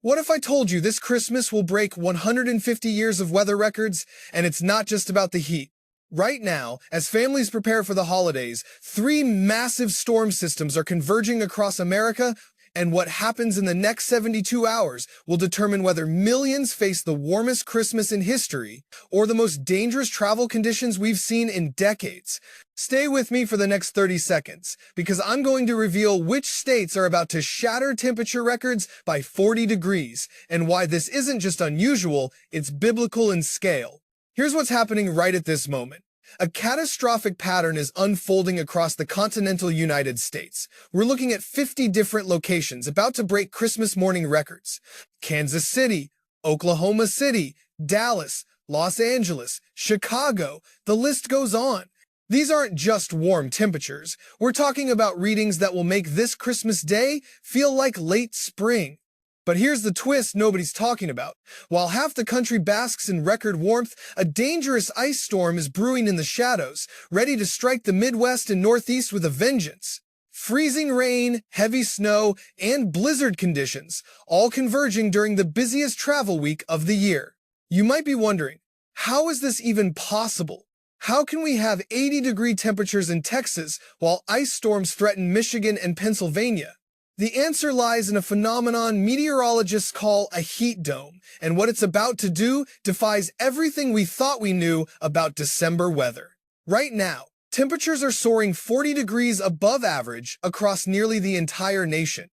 What if I told you this Christmas will break 150 years of weather records, and it's not just about the heat? Right now, as families prepare for the holidays, three massive storm systems are converging across America, and what happens in the next 72 hours will determine whether millions face the warmest Christmas in history or the most dangerous travel conditions we've seen in decades. Stay with me for the next 30 seconds, because I'm going to reveal which states are about to shatter temperature records by 40 degrees, and why this isn't just unusual, it's biblical in scale. Here's what's happening right at this moment. A catastrophic pattern is unfolding across the continental United States. We're looking at 50 different locations about to break Christmas morning records. Kansas City, Oklahoma City, Dallas, Los Angeles, Chicago, the list goes on. These aren't just warm temperatures. We're talking about readings that will make this Christmas Day feel like late spring. But here's the twist nobody's talking about. While half the country basks in record warmth, a dangerous ice storm is brewing in the shadows, ready to strike the Midwest and Northeast with a vengeance. Freezing rain, heavy snow, and blizzard conditions, all converging during the busiest travel week of the year. You might be wondering, how is this even possible? How can we have 80-degree temperatures in Texas while ice storms threaten Michigan and Pennsylvania? The answer lies in a phenomenon meteorologists call a heat dome, and what it's about to do defies everything we thought we knew about December weather. Right now, temperatures are soaring 40 degrees above average across nearly the entire nation.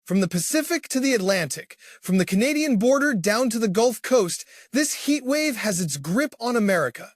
From the Pacific to the Atlantic, from the Canadian border down to the Gulf Coast, this heat wave has its grip on America.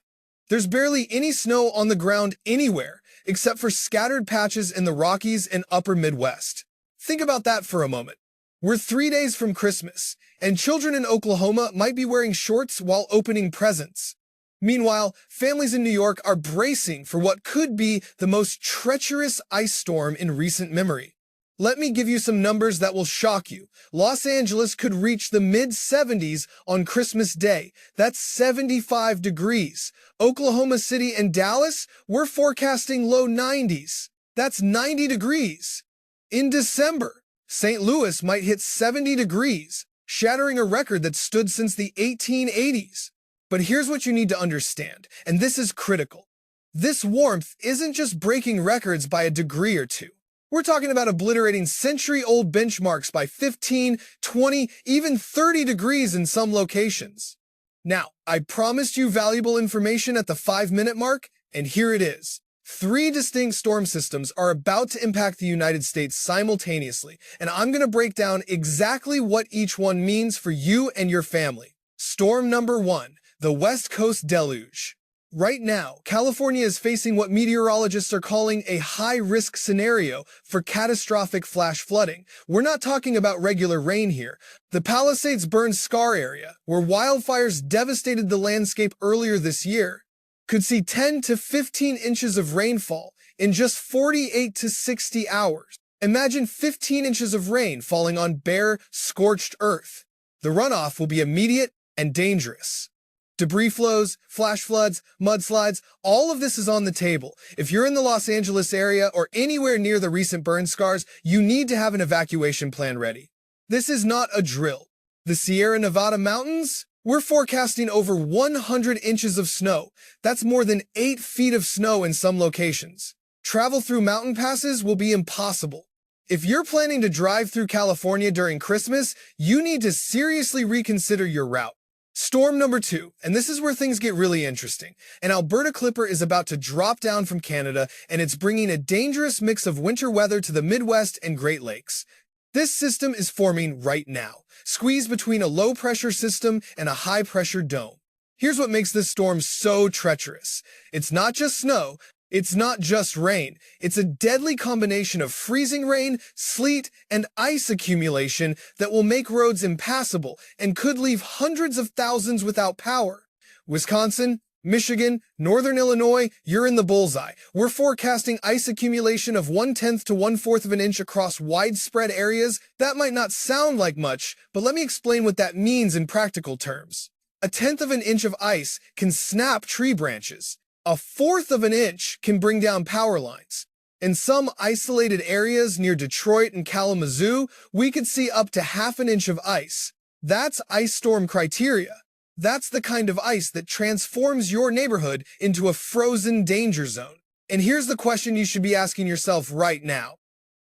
There's barely any snow on the ground anywhere, except for scattered patches in the Rockies and upper Midwest. Think about that for a moment. We're 3 days from Christmas, and children in Oklahoma might be wearing shorts while opening presents. Meanwhile, families in New York are bracing for what could be the most treacherous ice storm in recent memory. Let me give you some numbers that will shock you. Los Angeles could reach the mid-70s on Christmas Day. That's 75 degrees. Oklahoma City and Dallas, we're forecasting low 90s. That's 90 degrees. In December, St. Louis might hit 70 degrees, shattering a record that stood since the 1880s. But here's what you need to understand, and this is critical. This warmth isn't just breaking records by a degree or two. We're talking about obliterating century-old benchmarks by 15, 20, even 30 degrees in some locations. Now, I promised you valuable information at the 5-minute mark, and here it is. 3 distinct storm systems are about to impact the United States simultaneously, and I'm going to break down exactly what each one means for you and your family. Storm number 1, the West Coast Deluge. Right now, California is facing what meteorologists are calling a high-risk scenario for catastrophic flash flooding. We're not talking about regular rain here. The Palisades burn scar area, where wildfires devastated the landscape earlier this year, could see 10 to 15 inches of rainfall in just 48 to 60 hours. Imagine 15 inches of rain falling on bare, scorched earth. The runoff will be immediate and dangerous. Debris flows, flash floods, mudslides, all of this is on the table. If you're in the Los Angeles area or anywhere near the recent burn scars, you need to have an evacuation plan ready. This is not a drill. The Sierra Nevada mountains? We're forecasting over 100 inches of snow. That's more than 8 feet of snow in some locations. Travel through mountain passes will be impossible. If you're planning to drive through California during Christmas, you need to seriously reconsider your route. Storm number 2, and this is where things get really interesting. An Alberta Clipper is about to drop down from Canada, and it's bringing a dangerous mix of winter weather to the Midwest and Great Lakes. This system is forming right now, squeezed between a low-pressure system and a high-pressure dome. Here's what makes this storm so treacherous. It's not just snow, it's not just rain. It's a deadly combination of freezing rain, sleet, and ice accumulation that will make roads impassable and could leave hundreds of thousands without power. Wisconsin, Michigan, Northern Illinois, you're in the bullseye. We're forecasting ice accumulation of 1/10 to 1/4 of an inch across widespread areas. That might not sound like much, but let me explain what that means in practical terms. 1/10 of an inch of ice can snap tree branches. 1/4 of an inch can bring down power lines. In some isolated areas near Detroit and Kalamazoo, we could see up to 1/2 inch of ice. That's ice storm criteria. That's the kind of ice that transforms your neighborhood into a frozen danger zone. And here's the question you should be asking yourself right now.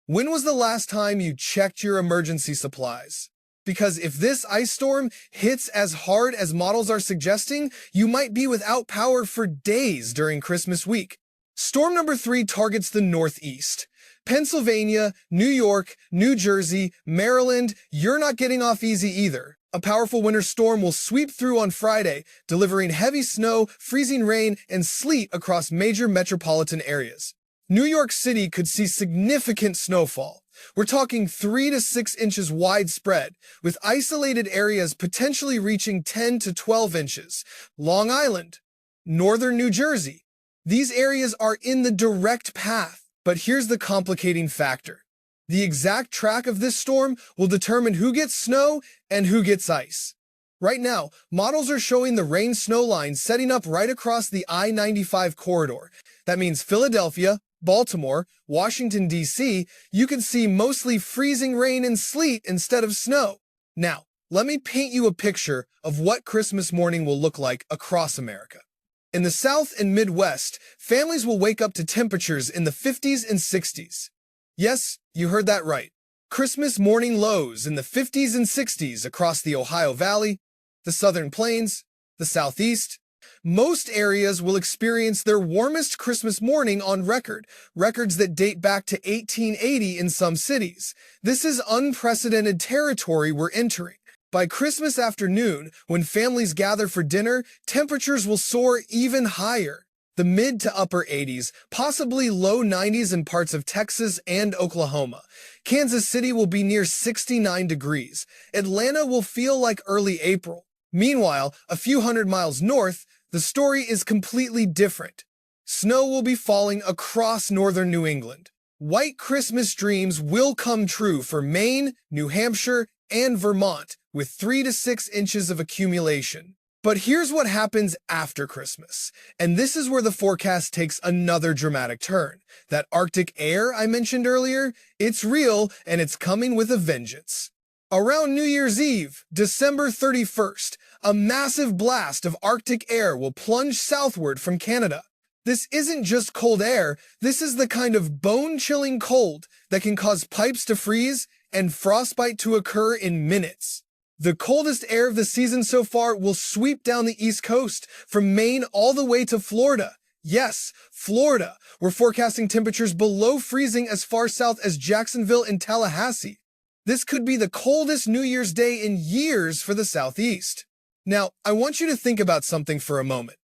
When was the last time you checked your emergency supplies? Because if this ice storm hits as hard as models are suggesting, you might be without power for days during Christmas week. Storm number 3 targets the Northeast. Pennsylvania, New York, New Jersey, Maryland, you're not getting off easy either. A powerful winter storm will sweep through on Friday, delivering heavy snow, freezing rain, and sleet across major metropolitan areas. New York City could see significant snowfall. We're talking 3 to 6 inches widespread, with isolated areas potentially reaching 10 to 12 inches. Long Island, northern New Jersey. These areas are in the direct path, but here's the complicating factor. The exact track of this storm will determine who gets snow and who gets ice. Right now, models are showing the rain-snow line setting up right across the I-95 corridor. That means Philadelphia, Baltimore, Washington, D.C., you can see mostly freezing rain and sleet instead of snow. Now, let me paint you a picture of what Christmas morning will look like across America. In the South and Midwest, families will wake up to temperatures in the 50s and 60s. Yes, you heard that right. Christmas morning lows in the 50s and 60s across the Ohio Valley, the Southern Plains, the Southeast. Most areas will experience their warmest Christmas morning on record, records that date back to 1880 in some cities. This is unprecedented territory we're entering. By Christmas afternoon, when families gather for dinner, temperatures will soar even higher. The mid to upper 80s, possibly low 90s in parts of Texas and Oklahoma. Kansas City will be near 69 degrees. Atlanta will feel like early April. Meanwhile, a few hundred miles north, the story is completely different. Snow will be falling across northern New England. White Christmas dreams will come true for Maine, New Hampshire, and Vermont, with 3 to 6 inches of accumulation. But here's what happens after Christmas, and this is where the forecast takes another dramatic turn. That Arctic air I mentioned earlier, it's real, and it's coming with a vengeance. Around New Year's Eve, December 31st, a massive blast of Arctic air will plunge southward from Canada. This isn't just cold air, this is the kind of bone-chilling cold that can cause pipes to freeze and frostbite to occur in minutes. The coldest air of the season so far will sweep down the East Coast, from Maine all the way to Florida. Yes, Florida. We're forecasting temperatures below freezing as far south as Jacksonville and Tallahassee. This could be the coldest New Year's Day in years for the Southeast. Now, I want you to think about something for a moment.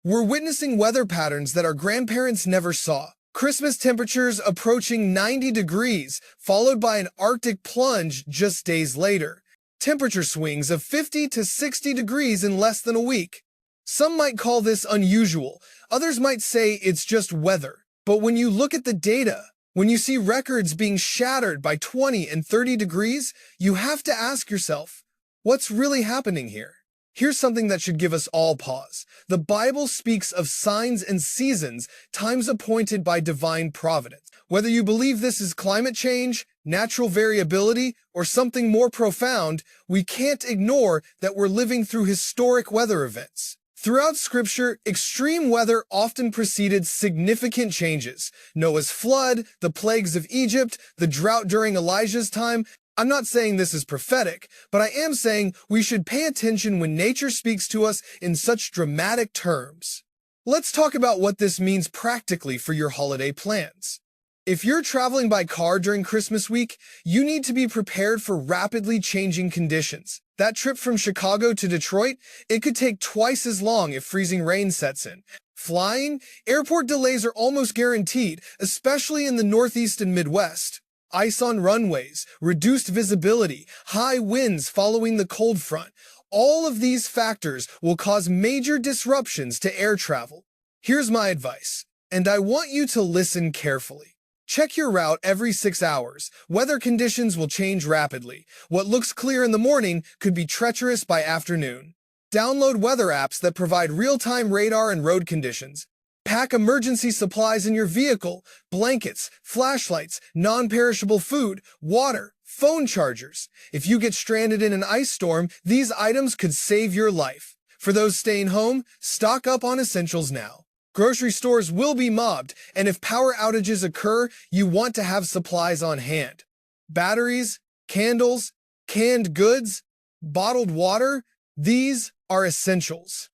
We're witnessing weather patterns that our grandparents never saw. Christmas temperatures approaching 90 degrees, followed by an Arctic plunge just days later. Temperature swings of 50 to 60 degrees in less than a week. Some might call this unusual. Others might say it's just weather. But when you look at the data, when you see records being shattered by 20 and 30 degrees, you have to ask yourself, what's really happening here? Here's something that should give us all pause. The Bible speaks of signs and seasons, times appointed by divine providence. Whether you believe this is climate change, natural variability, or something more profound, we can't ignore that we're living through historic weather events. Throughout Scripture, extreme weather often preceded significant changes. Noah's flood, the plagues of Egypt, the drought during Elijah's time. I'm not saying this is prophetic, but I am saying we should pay attention when nature speaks to us in such dramatic terms. Let's talk about what this means practically for your holiday plans. If you're traveling by car during Christmas week, you need to be prepared for rapidly changing conditions. That trip from Chicago to Detroit, it could take twice as long if freezing rain sets in. Flying, airport delays are almost guaranteed, especially in the Northeast and Midwest. Ice on runways, reduced visibility, high winds following the cold front. All of these factors will cause major disruptions to air travel. Here's my advice, and I want you to listen carefully. Check your route every 6 hours. Weather conditions will change rapidly. What looks clear in the morning could be treacherous by afternoon. Download weather apps that provide real-time radar and road conditions. Pack emergency supplies in your vehicle: blankets, flashlights, non-perishable food, water, Phone chargers. If you get stranded in an ice storm, these items could save your life. For those staying home, stock up on essentials now. Grocery stores will be mobbed, and if power outages occur, you want to have supplies on hand. Batteries, candles, canned goods, bottled water, these are essentials.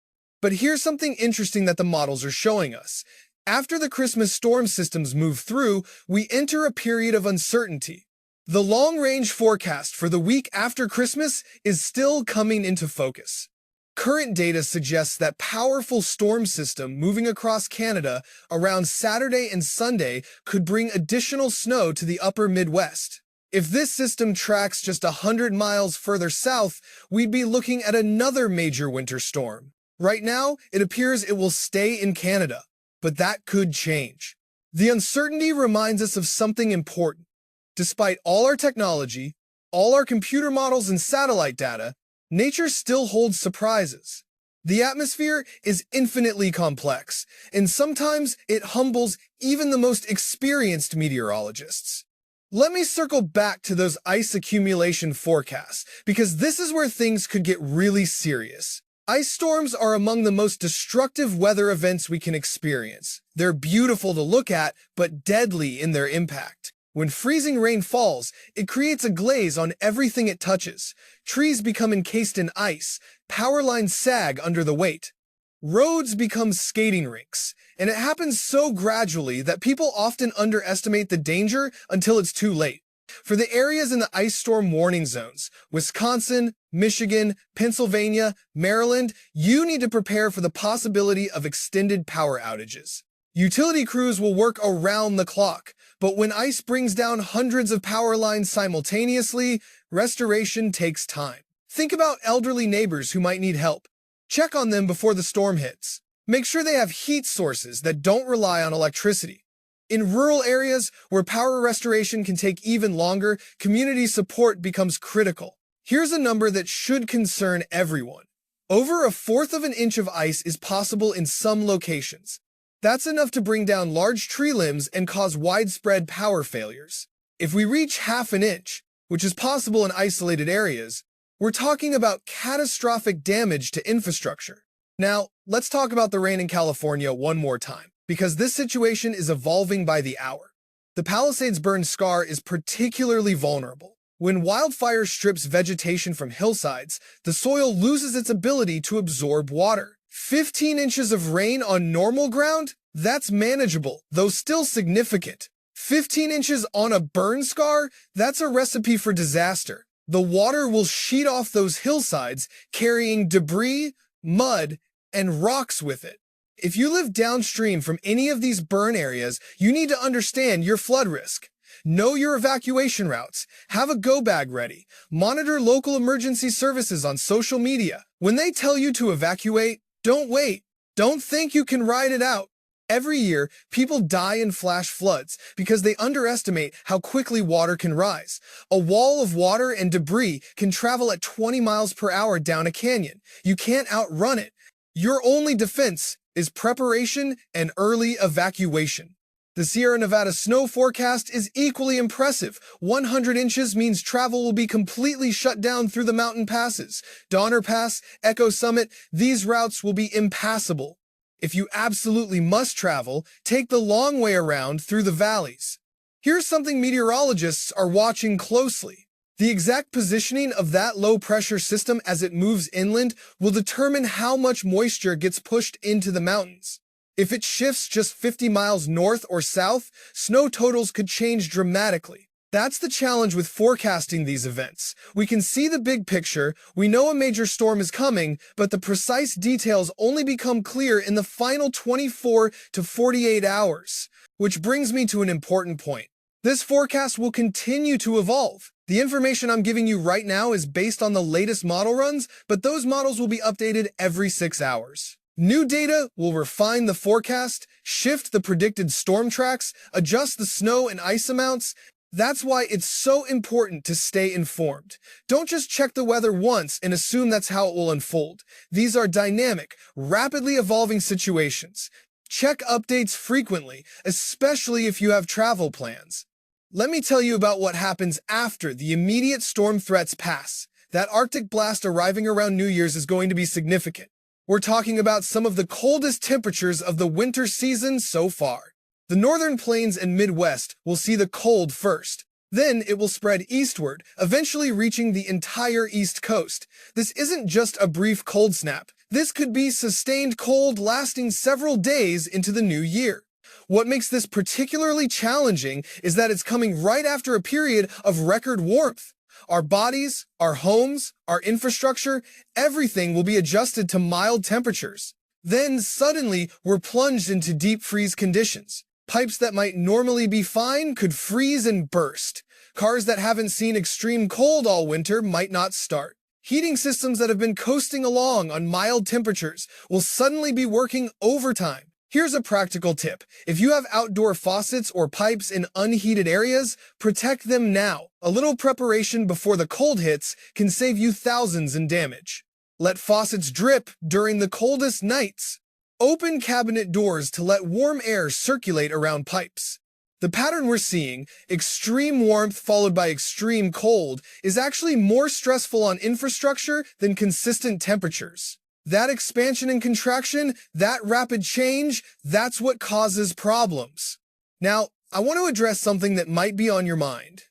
But here's something interesting that the models are showing us. After the Christmas storm systems move through, we enter a period of uncertainty. The long-range forecast for the week after Christmas is still coming into focus. Current data suggests that powerful storm system moving across Canada around Saturday and Sunday could bring additional snow to the upper Midwest. If this system tracks just 100 miles further south, we'd be looking at another major winter storm. Right now, it appears it will stay in Canada, but that could change. The uncertainty reminds us of something important. Despite all our technology, all our computer models and satellite data, nature still holds surprises. The atmosphere is infinitely complex, and sometimes it humbles even the most experienced meteorologists. Let me circle back to those ice accumulation forecasts, because this is where things could get really serious. Ice storms are among the most destructive weather events we can experience. They're beautiful to look at, but deadly in their impact. When freezing rain falls, it creates a glaze on everything it touches. Trees become encased in ice, power lines sag under the weight. Roads become skating rinks, and it happens so gradually that people often underestimate the danger until it's too late. For the areas in the ice storm warning zones, Wisconsin, Michigan, Pennsylvania, Maryland, you need to prepare for the possibility of extended power outages. Utility crews will work around the clock, but when ice brings down hundreds of power lines simultaneously, restoration takes time. Think about elderly neighbors who might need help. Check on them before the storm hits. Make sure they have heat sources that don't rely on electricity. In rural areas where power restoration can take even longer, community support becomes critical. Here's a number that should concern everyone. Over 1/4 of an inch of ice is possible in some locations. That's enough to bring down large tree limbs and cause widespread power failures. If we reach 1/2 inch, which is possible in isolated areas, we're talking about catastrophic damage to infrastructure. Now, let's talk about the rain in California one more time, because this situation is evolving by the hour. The Palisades burn scar is particularly vulnerable. When wildfire strips vegetation from hillsides, the soil loses its ability to absorb water. 15 inches of rain on normal ground? That's manageable, though still significant. 15 inches on a burn scar? That's a recipe for disaster. The water will sheet off those hillsides, carrying debris, mud, and rocks with it. If you live downstream from any of these burn areas, you need to understand your flood risk. Know your evacuation routes. Have a go bag ready. Monitor local emergency services on social media. When they tell you to evacuate, don't wait. Don't think you can ride it out. Every year, people die in flash floods because they underestimate how quickly water can rise. A wall of water and debris can travel at 20 miles per hour down a canyon. You can't outrun it. Your only defense is preparation and early evacuation. The Sierra Nevada snow forecast is equally impressive. 100 inches means travel will be completely shut down through the mountain passes. Donner Pass, Echo Summit, these routes will be impassable. If you absolutely must travel, take the long way around through the valleys. Here's something meteorologists are watching closely. The exact positioning of that low-pressure system as it moves inland will determine how much moisture gets pushed into the mountains. If it shifts just 50 miles north or south, snow totals could change dramatically. That's the challenge with forecasting these events. We can see the big picture, we know a major storm is coming, but the precise details only become clear in the final 24 to 48 hours. Which brings me to an important point. This forecast will continue to evolve. The information I'm giving you right now is based on the latest model runs, but those models will be updated every 6 hours. New data will refine the forecast, shift the predicted storm tracks, adjust the snow and ice amounts. That's why it's so important to stay informed. Don't just check the weather once and assume that's how it will unfold. These are dynamic, rapidly evolving situations. Check updates frequently, especially if you have travel plans. Let me tell you about what happens after the immediate storm threats pass. That Arctic blast arriving around New Year's is going to be significant. We're talking about some of the coldest temperatures of the winter season so far. The northern plains and Midwest will see the cold first. Then it will spread eastward, eventually reaching the entire East Coast. This isn't just a brief cold snap. This could be sustained cold lasting several days into the new year. What makes this particularly challenging is that it's coming right after a period of record warmth. Our bodies, our homes, our infrastructure, everything will be adjusted to mild temperatures. Then suddenly we're plunged into deep freeze conditions. Pipes that might normally be fine could freeze and burst. Cars that haven't seen extreme cold all winter might not start. Heating systems that have been coasting along on mild temperatures will suddenly be working overtime. Here's a practical tip. If you have outdoor faucets or pipes in unheated areas, protect them now. A little preparation before the cold hits can save you thousands in damage. Let faucets drip during the coldest nights. Open cabinet doors to let warm air circulate around pipes. The pattern we're seeing, extreme warmth followed by extreme cold, is actually more stressful on infrastructure than consistent temperatures. That expansion and contraction, that rapid change, that's what causes problems. Now, I want to address something that might be on your mind.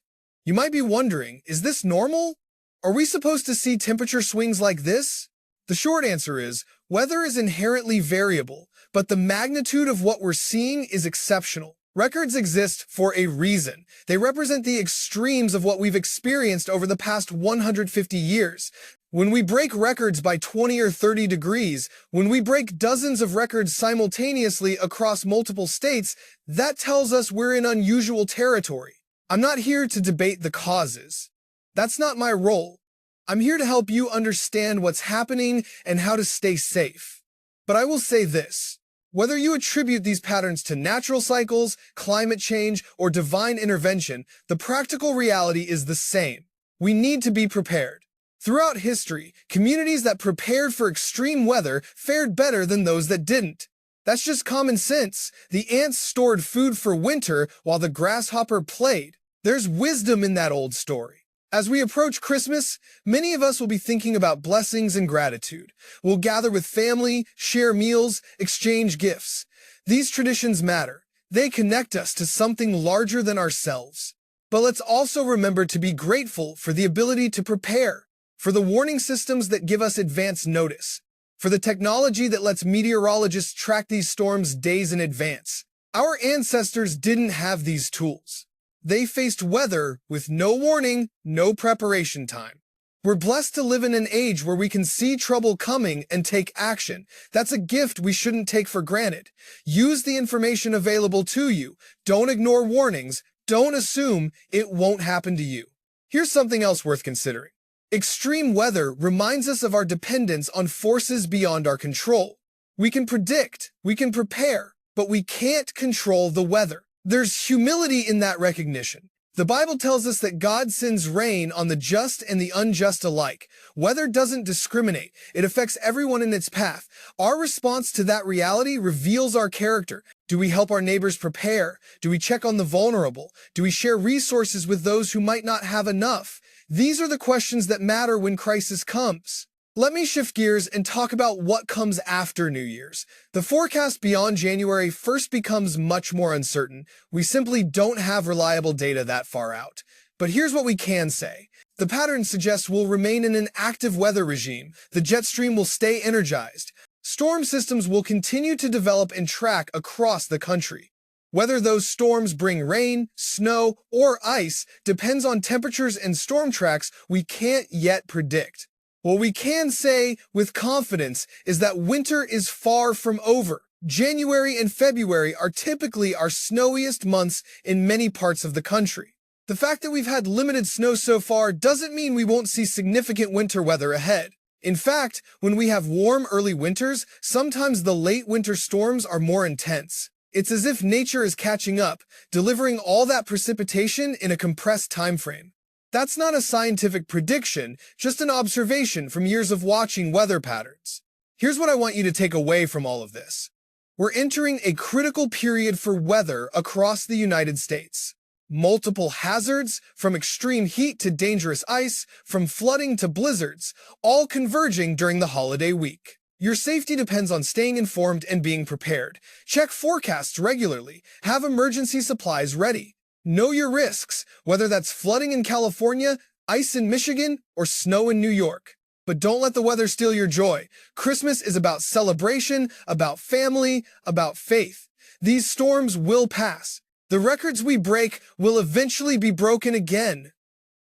You might be wondering, is this normal? Are we supposed to see temperature swings like this? The short answer is, weather is inherently variable, but the magnitude of what we're seeing is exceptional. Records exist for a reason. They represent the extremes of what we've experienced over the past 150 years. When we break records by 20 or 30 degrees, when we break dozens of records simultaneously across multiple states, that tells us we're in unusual territory. I'm not here to debate the causes. That's not my role. I'm here to help you understand what's happening and how to stay safe. But I will say this. Whether you attribute these patterns to natural cycles, climate change, or divine intervention, the practical reality is the same. We need to be prepared. Throughout history, communities that prepared for extreme weather fared better than those that didn't. That's just common sense. The ants stored food for winter while the grasshopper played. There's wisdom in that old story. As we approach Christmas, many of us will be thinking about blessings and gratitude. We'll gather with family, share meals, exchange gifts. These traditions matter. They connect us to something larger than ourselves. But let's also remember to be grateful for the ability to prepare, for the warning systems that give us advance notice, for the technology that lets meteorologists track these storms days in advance. Our ancestors didn't have these tools. They faced weather with no warning, no preparation time. We're blessed to live in an age where we can see trouble coming and take action. That's a gift we shouldn't take for granted. Use the information available to you. Don't ignore warnings. Don't assume it won't happen to you. Here's something else worth considering. Extreme weather reminds us of our dependence on forces beyond our control. We can predict, we can prepare, but we can't control the weather. There's humility in that recognition. The Bible tells us that God sends rain on the just and the unjust alike. Weather doesn't discriminate. It affects everyone in its path. Our response to that reality reveals our character. Do we help our neighbors prepare? Do we check on the vulnerable? Do we share resources with those who might not have enough? These are the questions that matter when crisis comes. Let me shift gears and talk about what comes after New Year's. The forecast beyond January first becomes much more uncertain. We simply don't have reliable data that far out. But here's what we can say. The pattern suggests we'll remain in an active weather regime. The jet stream will stay energized. Storm systems will continue to develop and track across the country. Whether those storms bring rain, snow, or ice depends on temperatures and storm tracks we can't yet predict. What we can say with confidence is that winter is far from over. January and February are typically our snowiest months in many parts of the country. The fact that we've had limited snow so far doesn't mean we won't see significant winter weather ahead. In fact, when we have warm early winters, sometimes the late winter storms are more intense. It's as if nature is catching up, delivering all that precipitation in a compressed time frame. That's not a scientific prediction, just an observation from years of watching weather patterns. Here's what I want you to take away from all of this. We're entering a critical period for weather across the United States. Multiple hazards, from extreme heat to dangerous ice, from flooding to blizzards, all converging during the holiday week. Your safety depends on staying informed and being prepared. Check forecasts regularly. Have emergency supplies ready. Know your risks, whether that's flooding in California, ice in Michigan, or snow in New York. But don't let the weather steal your joy. Christmas is about celebration, about family, about faith. These storms will pass. The records we break will eventually be broken again.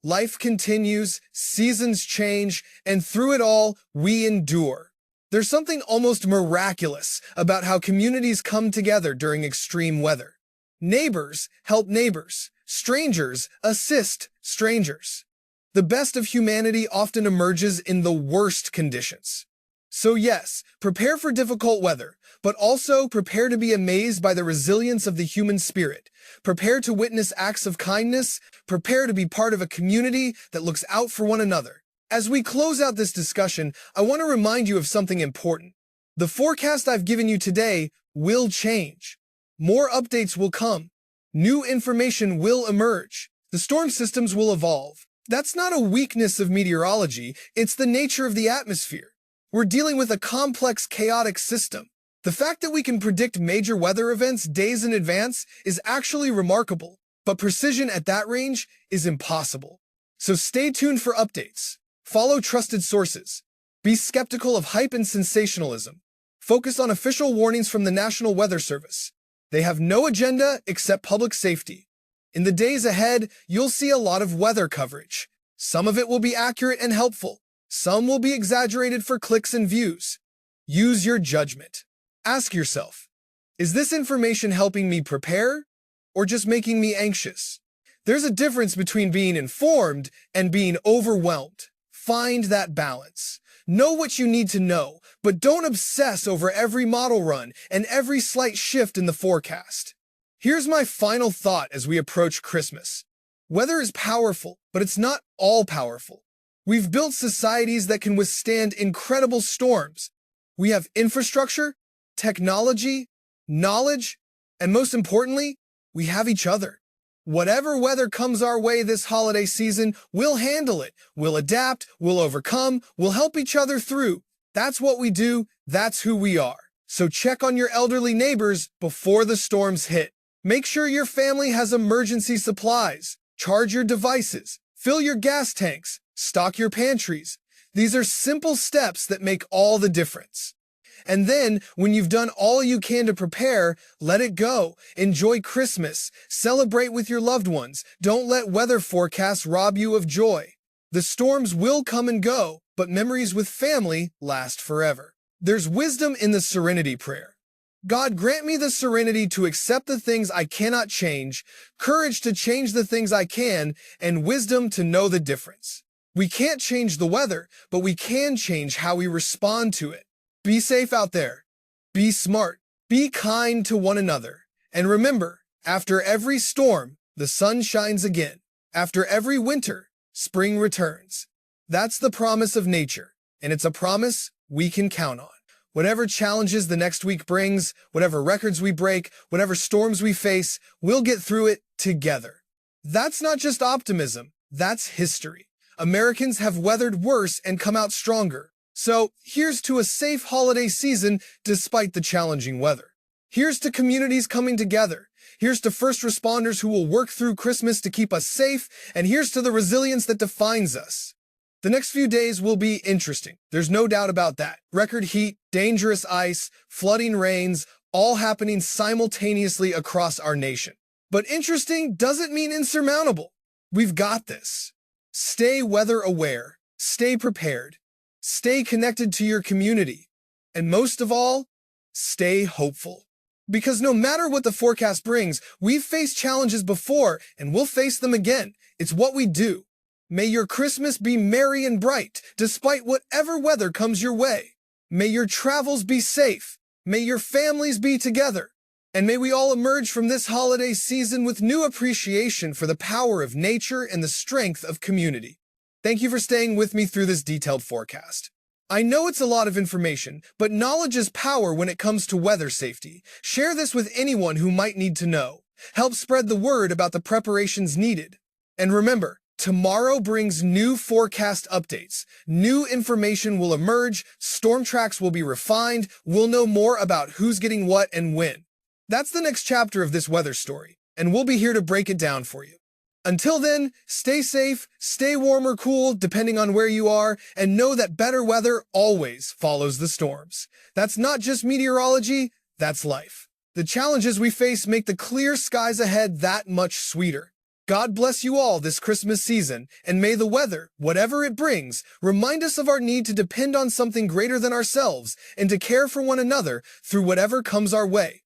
Life continues, seasons change, and through it all, we endure. There's something almost miraculous about how communities come together during extreme weather. Neighbors help neighbors. Strangers assist strangers. The best of humanity often emerges in the worst conditions. So yes, prepare for difficult weather, but also prepare to be amazed by the resilience of the human spirit. Prepare to witness acts of kindness. Prepare to be part of a community that looks out for one another. As we close out this discussion, I want to remind you of something important. The forecast I've given you today will change. More updates will come. New information will emerge. The storm systems will evolve. That's not a weakness of meteorology, it's the nature of the atmosphere. We're dealing with a complex, chaotic system. The fact that we can predict major weather events days in advance is actually remarkable, but precision at that range is impossible. So stay tuned for updates. Follow trusted sources. Be skeptical of hype and sensationalism. Focus on official warnings from the National Weather Service. They have no agenda except public safety. In the days ahead, you'll see a lot of weather coverage. Some of it will be accurate and helpful. Some will be exaggerated for clicks and views. Use your judgment. Ask yourself, is this information helping me prepare or just making me anxious? There's a difference between being informed and being overwhelmed. Find that balance. Know what you need to know, but don't obsess over every model run and every slight shift in the forecast. Here's my final thought as we approach Christmas. Weather is powerful, but it's not all-powerful. We've built societies that can withstand incredible storms. We have infrastructure, technology, knowledge, and most importantly, we have each other. Whatever weather comes our way this holiday season, we'll handle it. We'll adapt, we'll overcome, we'll help each other through. That's what we do, that's who we are. So check on your elderly neighbors before the storms hit. Make sure your family has emergency supplies. Charge your devices. Fill your gas tanks. Stock your pantries. These are simple steps that make all the difference. And then, when you've done all you can to prepare, let it go. Enjoy Christmas. Celebrate with your loved ones. Don't let weather forecasts rob you of joy. The storms will come and go, but memories with family last forever. There's wisdom in the serenity prayer. God, grant me the serenity to accept the things I cannot change, courage to change the things I can, and wisdom to know the difference. We can't change the weather, but we can change how we respond to it. Be safe out there. Be smart. Be kind to one another. And remember, after every storm, the sun shines again. After every winter, spring returns. That's the promise of nature, and it's a promise we can count on. Whatever challenges the next week brings, whatever records we break, whatever storms we face, we'll get through it together. That's not just optimism, that's history. Americans have weathered worse and come out stronger. So, here's to a safe holiday season despite the challenging weather. Here's to communities coming together. Here's to first responders who will work through Christmas to keep us safe. And here's to the resilience that defines us. The next few days will be interesting. There's no doubt about that. Record heat, dangerous ice, flooding rains, all happening simultaneously across our nation. But interesting doesn't mean insurmountable. We've got this. Stay weather aware. Stay prepared. Stay connected to your community. And most of all, stay hopeful. Because no matter what the forecast brings, we've faced challenges before and we'll face them again. It's what we do. May your Christmas be merry and bright, despite whatever weather comes your way. May your travels be safe. May your families be together. And may we all emerge from this holiday season with new appreciation for the power of nature and the strength of community. Thank you for staying with me through this detailed forecast. I know it's a lot of information, but knowledge is power when it comes to weather safety. Share this with anyone who might need to know. Help spread the word about the preparations needed. And remember, tomorrow brings new forecast updates. New information will emerge, storm tracks will be refined, we'll know more about who's getting what and when. That's the next chapter of this weather story, and we'll be here to break it down for you. Until then, stay safe, stay warm or cool, depending on where you are, and know that better weather always follows the storms. That's not just meteorology, that's life. The challenges we face make the clear skies ahead that much sweeter. God bless you all this Christmas season, and may the weather, whatever it brings, remind us of our need to depend on something greater than ourselves and to care for one another through whatever comes our way.